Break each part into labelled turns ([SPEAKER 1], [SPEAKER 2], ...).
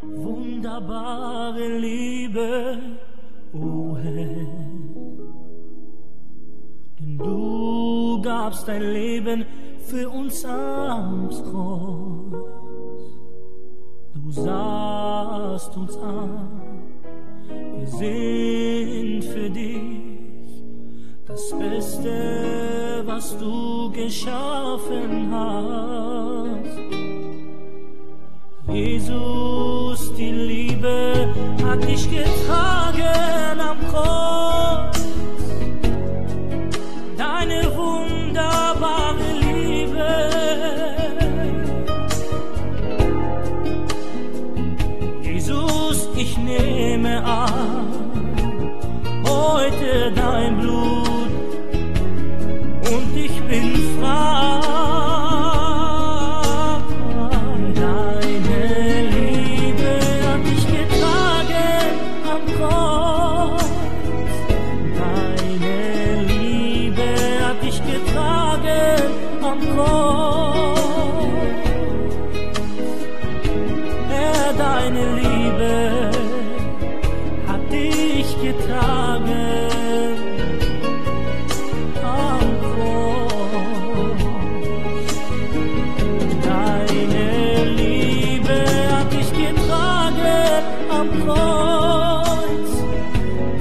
[SPEAKER 1] Wunderbare Liebe, o Herr, denn du gabst dein Leben für uns ans Kreuz. Du sahst uns an, wir sind für dich das Beste, was du geschaffen hast. Jesus, die Liebe hat dich getragen am Kreuz. Deine wunderbare Liebe. Jesus, ich nehme an, heute dein Blut und ich bin frei. Deine Liebe hat dich getragen am Kreuz. Deine Liebe hat dich getragen am Kreuz.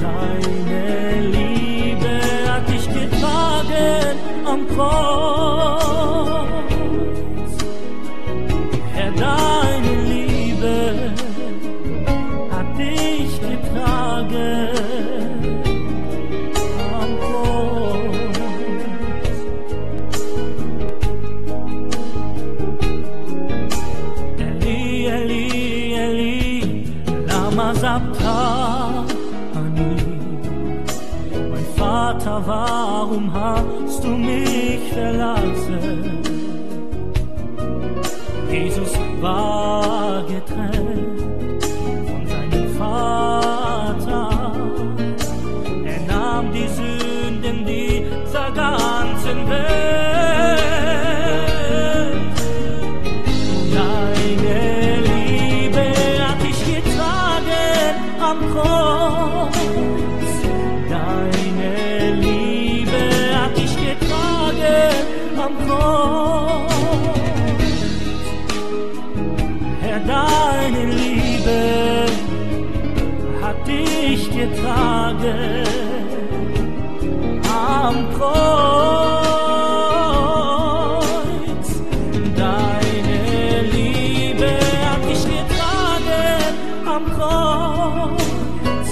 [SPEAKER 1] Deine Liebe hat dich getragen am Kreuz. Herr, deine Liebe hat dich getragen am Kreuz. Eli, Eli, Eli, lama sabachthani. Mein Vater, warum hast du mich verlassen? Jesus war getrennt von seinem Vater. Er nahm die Sünden dieser ganzen Welt. Deine Liebe hat dich getragen am Kreuz. Deine Liebe hat dich getragen am Kreuz. Deine Liebe hat dich getragen am Kreuz. Deine Liebe hat dich getragen am Kreuz.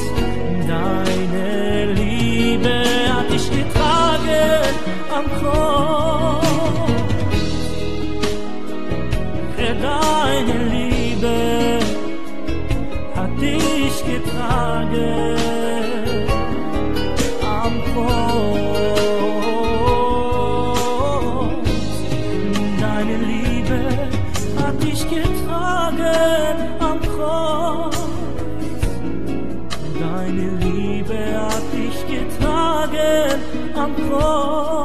[SPEAKER 1] Deine Liebe hat dich getragen am Kreuz. Deine Liebe hat dich getragen am Kreuz. Deine Liebe hat dich getragen am Kreuz. Deine Liebe hat dich getragen am Kreuz.